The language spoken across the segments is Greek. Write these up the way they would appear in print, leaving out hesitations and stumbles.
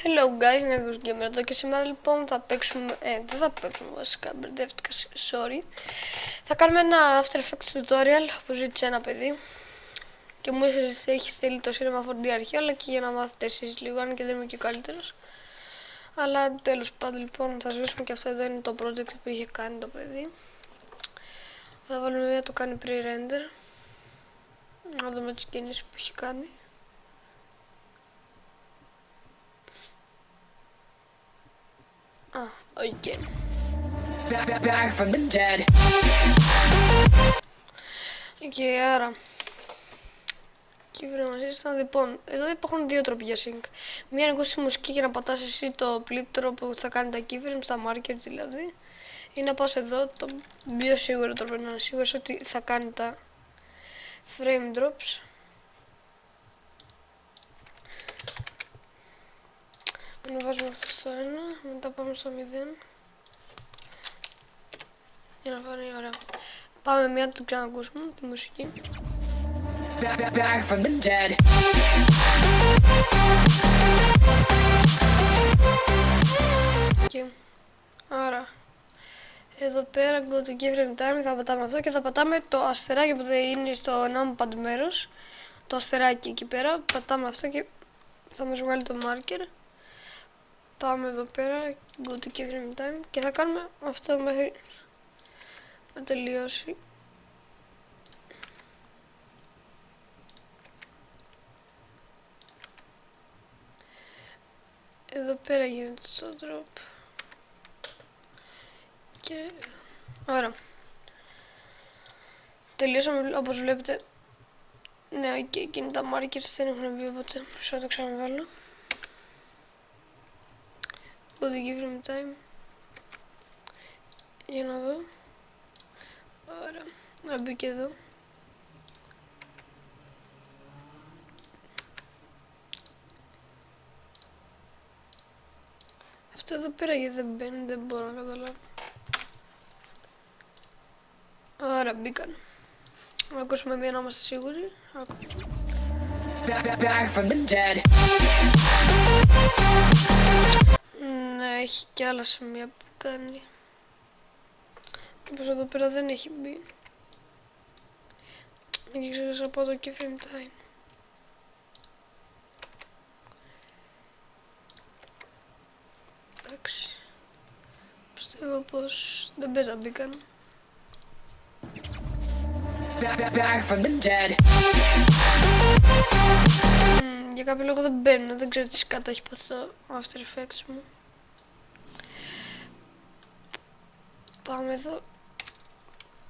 Hello guys, Νέγκος Gamer εδώ και σήμερα λοιπόν θα παίξουμε, δεν θα παίξουμε βασικά, μπερδεύτηκα, sorry. Θα κάνουμε ένα After Effects tutorial που ζήτησε ένα παιδί και μου έχει στείλει το Cinema 4D αρχείο, αλλά και για να μάθετε εσείς λίγο, αν και δεν είμαι και ο καλύτερος. Αλλά τέλος πάντων λοιπόν θα σβήσουμε και αυτό εδώ είναι το project που είχε κάνει το παιδί. Θα βάλουμε μια το κάνει pre-render, να δούμε τις κινήσεις που έχει κάνει. Okay. Back from the dead. Και άρα κύβρε μας ήρθαν. Λοιπόν, εδώ υπάρχουν δύο τρόποι για sync. Μία είναι ακούσει μουσική και να πατάς εσύ το πλήκτρο που θα κάνει τα keyframes, τα markers δηλαδή, ή να πας εδώ, το πιο σίγουρο τρόπο είναι να είναι σίγουρος ότι θα κάνει τα frame drops. Να βάζουμε αυτό στο 1, μετά πάμε στο 0 για να φανεί ωραία. Πάμε μία, το ξανακούσουμε τη μουσική. Back from the dead. Και άρα εδώ πέρα go to keyframe time, θα πατάμε αυτό και θα πατάμε το αστεράκι που είναι στο numpad μέρος, το αστεράκι εκεί πέρα, πατάμε αυτό και θα μας βγάλει το marker. Πάμε εδώ πέρα, go to keyframe time και θα κάνουμε αυτό μέχρι να τελειώσει. Εδώ πέρα γίνεται το drop και άρα τελειώσαμε όπως βλέπετε. Ναι, και εκείνη τα markers δεν έχουν μπει, οπότε θα το ξαναβάλω. Go to keyframe time για να δω. Άρα να μπει και εδώ. Αυτό εδώ πέρα γιατί δεν μπαίνει, δεν μπορώ να καταλάβω. Άρα μπήκαν. Να ακούσουμε μία να είμαστε σίγουροι. Back from the dead. Ναι, έχει και άλλα σημεία που κάνει. Όπως εδώ πέρα δεν έχει μπει. Και ξέχασα από το keyframe time. Εντάξει. Πιστεύω πως δεν πες να μπήκαν. Back from the dead. Για κάποιο λόγο δεν μπαίνουν, δεν ξέρω τι σκάτα έχει πάθει το After Effects μου. Πάμε εδώ.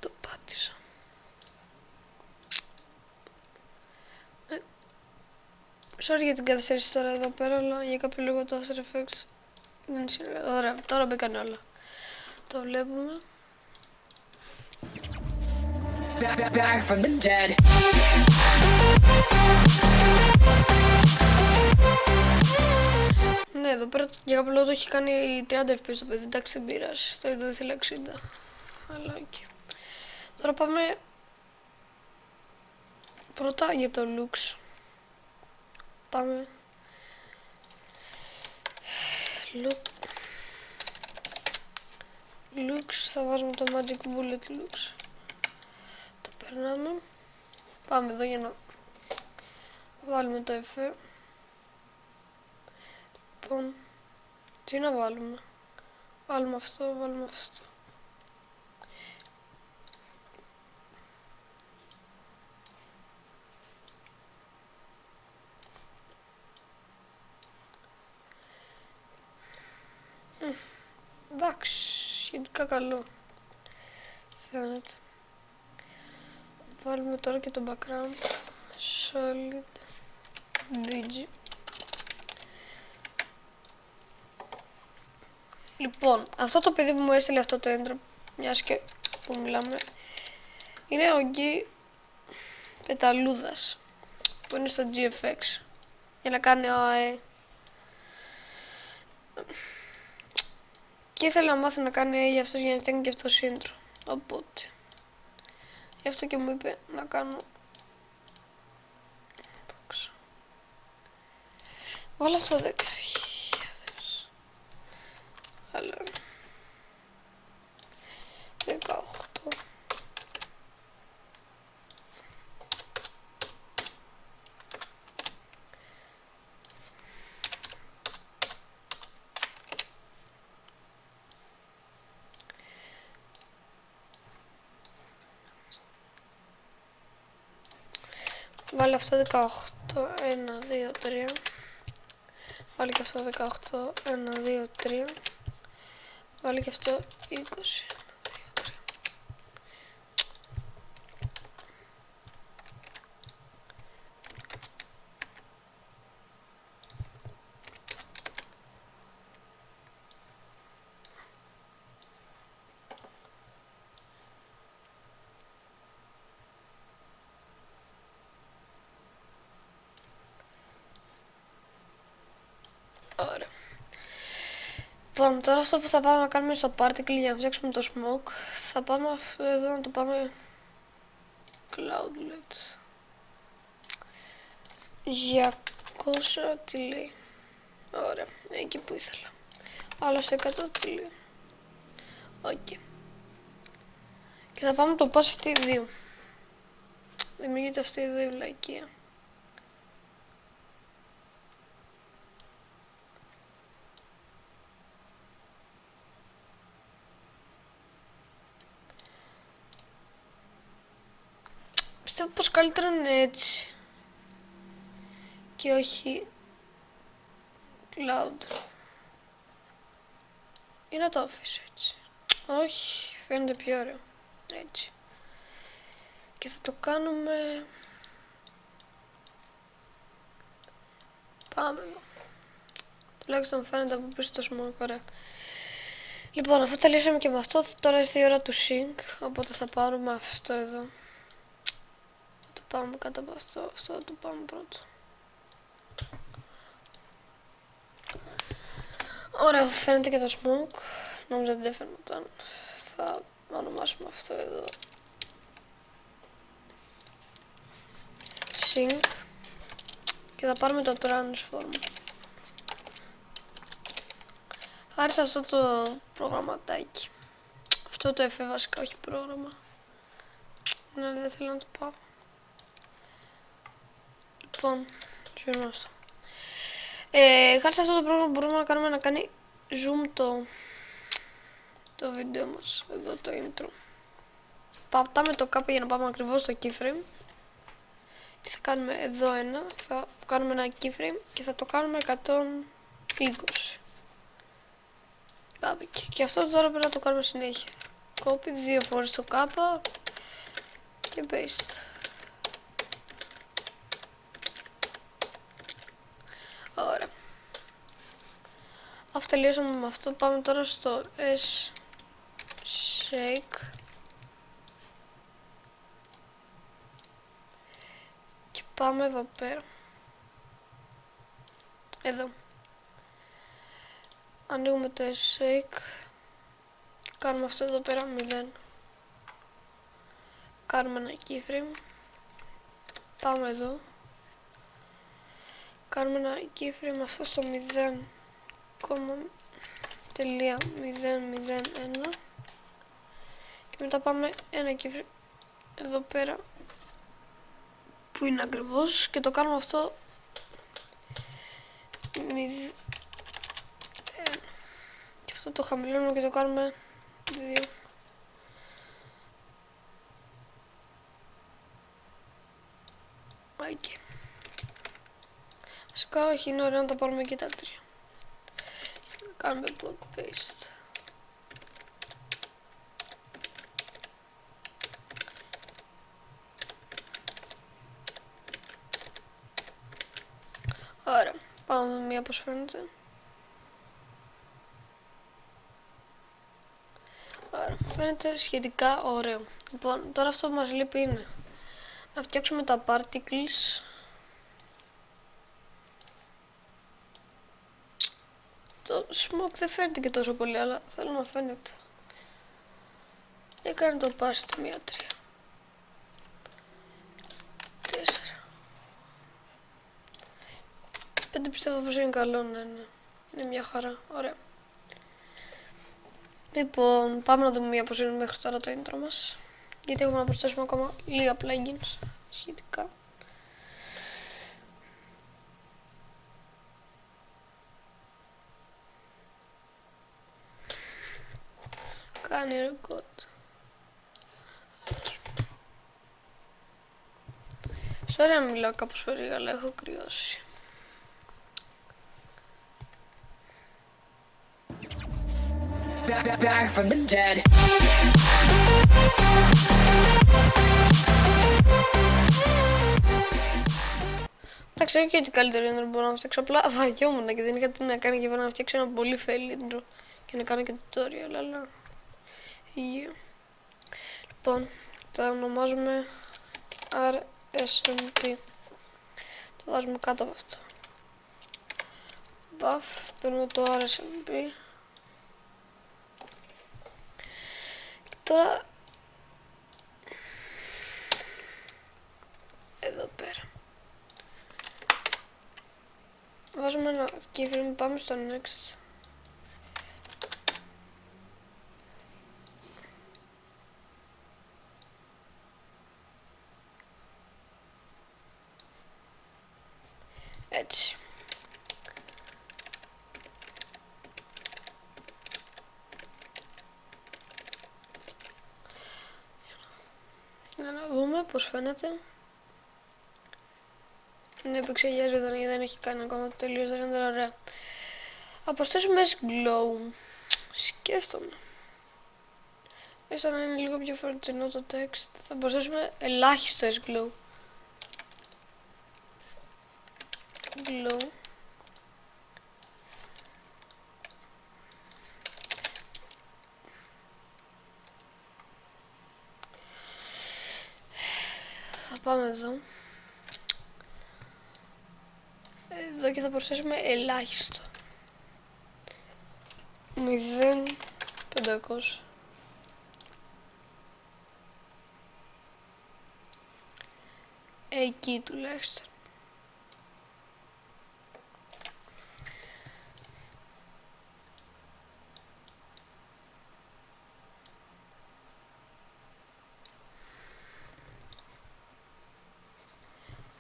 Το πάτησα. Sorry για την καθυστέρηση τώρα εδώ πέρα, αλλά για κάποιο λόγο το After Effects δεν είναι. Ωραία, τώρα μπήκαν όλα. Το βλέπουμε. Back from the dead. Ναι, εδώ πέρα για κάποιο λόγο το έχει κάνει 30 fps το παιδί, εντάξει δεν πειράζει, στο είδο ήθελα 60, αλλά ok. Τώρα πάμε πρώτα για το looks. Πάμε looks, θα βάζουμε το magic bullet looks, το περνάμε. Πάμε εδώ για να βάλουμε το εφέ. Λοιπόν, τι να βάλουμε? Βάλουμε αυτό, βάλουμε αυτό. Εντάξει, σχετικά καλό φαίνεται. Βάλουμε τώρα και το background solid bg. Λοιπόν, αυτό το παιδί που μου έστειλε αυτό το intro, μιας και που μιλάμε, είναι ο Γκί Πεταλούδας που είναι στο GFX για να κάνει ΟΑΕ. Και ήθελα να μάθει να κάνει για αυτός για να φτιάχνει και αυτός intro. Οπότε γι' αυτό και μου είπε να κάνω. Βάλω αυτό 10. βάλει αυτό 18, 1, 2, 3. Βάλει και αυτό 18, 1, 2, 3. Βάλει και αυτό 20. Ωραία. Λοιπόν, τώρα αυτό που θα πάμε να κάνουμε στο particle για να φτιάξουμε το smoke, θα πάμε αυτό εδώ να το πάμε cloudlet 200, τι λέει. Ωραία, εκεί που ήθελα. Άλλο σε 100, τι λέει. Οκ. Και θα πάμε το opacity 2. Δημιουργείται αυτή εδώ η βλακεία. Πιστεύω πως καλύτερα είναι έτσι και όχι cloud. Ή να το αφήσω έτσι. Όχι, φαίνεται πιο ωραίο. Έτσι. Και θα το κάνουμε... Πάμε εδώ. Τουλάχιστον φαίνεται από πίσω το smoke, ωραία. Λοιπόν, αφού τελειώσαμε και με αυτό, τώρα ήρθε η ώρα του sync, οπότε θα πάρουμε αυτό εδώ. Θα το πάμε κάτω από αυτό, αυτό θα το πάμε πρώτο. Ωραία, φαίνεται και το smoke. Νόμιζα ότι δεν φαίνονταν. Θα ονομάσουμε αυτό εδώ sync και θα πάρουμε το transform. Χάρη σε αυτό το προγραμματάκι. Αυτό το εφέ βασικά, όχι πρόγραμμα. Ναι, δεν θέλω να το πάω. Λοιπόν, σβήνουμε αυτό. Χάρη σε αυτό το πρόγραμμα μπορούμε να κάνουμε να κάνει zoom το βίντεο μας. Εδώ το intro. Πατάμε το κάπου για να πάμε ακριβώς στο keyframe. Και θα κάνουμε εδώ ένα. Θα κάνουμε ένα keyframe και θα το κάνουμε 120. Πάμε και αυτό τώρα πρέπει να το κάνουμε συνέχεια. Copy 2 φορές το κάπα και paste. Ωραία. Αφού τελειώσαμε με αυτό, πάμε τώρα στο S-Shake και πάμε εδώ πέρα. Εδώ. Ανοίγουμε το S-Shake και κάνουμε αυτό εδώ πέρα 0. Κάνουμε ένα keyframe. Πάμε εδώ. Κάνουμε ένα keyframe αυτό στο 0,001 και μετά πάμε ένα keyframe εδώ πέρα που είναι ακριβώς και το κάνουμε αυτό 0 και αυτό το χαμηλώνουμε και το κάνουμε 2. Okay. Βασικά όχι, είναι ωραίο να τα πάρουμε και τα τρία. Κάνουμε paste. Ωραία, πάμε να δούμε μία πως φαίνεται. Ωραία, φαίνεται σχετικά ωραίο. Λοιπόν, τώρα αυτό που μας λείπει είναι να φτιάξουμε τα particles. Το smoke δεν φαίνεται και τόσο πολύ, αλλά θέλω να φαίνεται. Για κάνει το opacity 1, 3, 4, 5 πιστεύω πως είναι καλό, ναι. Είναι μια χαρά, ωραία. Λοιπόν, πάμε να δούμε μία πως είναι μέχρι τώρα το intro μας. Γιατί έχουμε να προσθέσουμε ακόμα λίγα plugins σχετικά. Κάνει record. Okay. Sorry αν μιλάω κάπως περίεργα, αλλά έχω κρυώσει. Back from the dead. Εντάξει, όχι ότι καλύτερο intro μπορώ να φτιάξω, απλά βαριόμουν και δεν είχα τι να κάνω και μπορώ να φτιάξω ένα πολύ fail intro και να κάνω και tutorial, αλλά... Yeah. Λοιπόν, το ονομάζουμε RSMP. Το βάζουμε κάτω από αυτό. Buff, παίρνουμε το RSMP. Και τώρα... εδώ πέρα. Βάζουμε ένα keyframe, πάμε στο next. Έτσι. Για να δούμε πώς φαίνεται. Είναι επεξεργιάζει εδώ γιατί δεν έχει κάνει ακόμα το τελείως, δεν είναι ωραία. Αποστήσουμε S-Glow. Σκέφτομαι. Έστω να είναι λίγο πιο φορτινό το text. Θα προσθέσουμε ελάχιστο S-Glow. Glow. Θα πάμε εδώ. Εδώ και θα προσθέσουμε ελάχιστο. 0.500. Εκεί τουλάχιστον.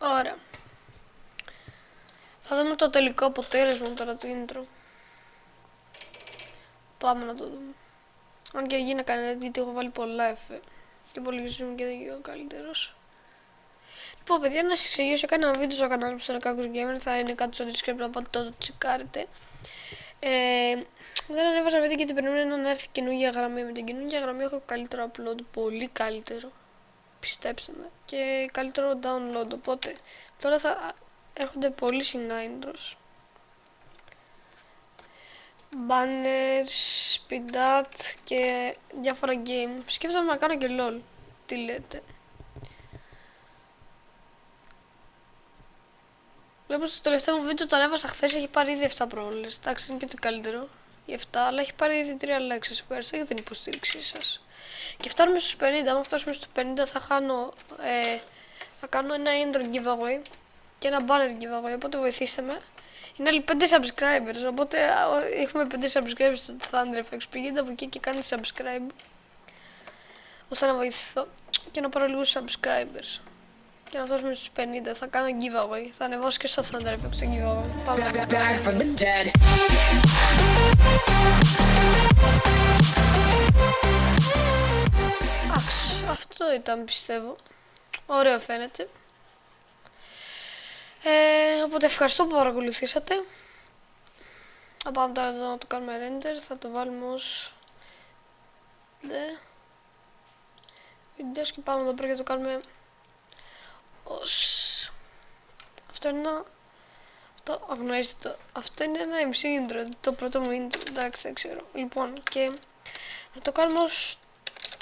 Ωραία. Θα δούμε το τελικό αποτέλεσμα τώρα του intro. Πάμε να το δούμε. Αν και γίνει κανένα, γιατί έχω βάλει πολλά εφέ. Και υπολογίζουμε και δεν είναι ο καλύτερος. Λοιπόν, παιδιά, να σας εξηγήσω, έκανα ένα βίντεο στο κανάλι μου στο Νεκάκος Gamer. Θα είναι κάτω στο description, να πάτε το τσεκάρετε. Δεν ανέβασα βίντεο γιατί περιμένω να έρθει καινούργια γραμμή. Με την καινούργια γραμμή έχω καλύτερο upload, πολύ καλύτερο. Πιστέψτε με. Και καλύτερο download. Οπότε τώρα θα έρχονται πολύ συχνά intros. Banners, speed art και διάφορα game. Σκέφτομαι να κάνω και LOL. Τι λέτε? Βλέπω στο τελευταίο μου βίντεο το ανέβασα χθες, έχει πάρει ήδη 7 προβολές. Εντάξει, είναι και το καλύτερο. Η 7, αλλά έχει πάρει ήδη 3 likes. Σας ευχαριστώ για την υποστήριξή σας. Και φτάνουμε στους 50. Αν φτάσουμε στους 50 θα κάνω ένα intro giveaway και ένα banner giveaway. Οπότε βοηθήστε με. Είναι άλλοι 5 subscribers. Οπότε έχουμε 5 subscribers στο ThunderFX. Πηγαίνετε από εκεί και κάνετε subscribe, ώστε να βοηθηθώ και να πάρω λίγους subscribers. Και να φτάσουμε στους 50. Θα κάνω giveaway. Θα ανεβάσω και στο ThunderFX το giveaway. Πάμε. Back from the dead. Εντάξει, αυτό ήταν, πιστεύω. Ωραίο φαίνεται. Οπότε ευχαριστώ που παρακολουθήσατε. Θα πάμε τώρα εδώ να το κάνουμε render. Θα το βάλουμε ως βίντεο και πάμε εδώ πέρα και το κάνουμε ως... Αυτό είναι ένα... Αυτό, αγνοήστε το. Αυτό είναι ένα MC intro, το πρώτο μου intro. Εντάξει, δεν ξέρω. Λοιπόν, και θα το κάνουμε ως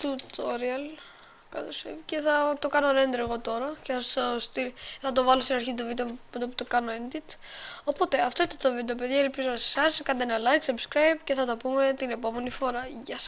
tutorial και θα το κάνω render εγώ τώρα και θα το βάλω στην αρχή του βίντεο που το κάνω edit. Οπότε αυτό ήταν το βίντεο, παιδιά, ελπίζω να σας άρεσε. Κάντε ένα like, subscribe και θα τα πούμε την επόμενη φορά. Γεια σας.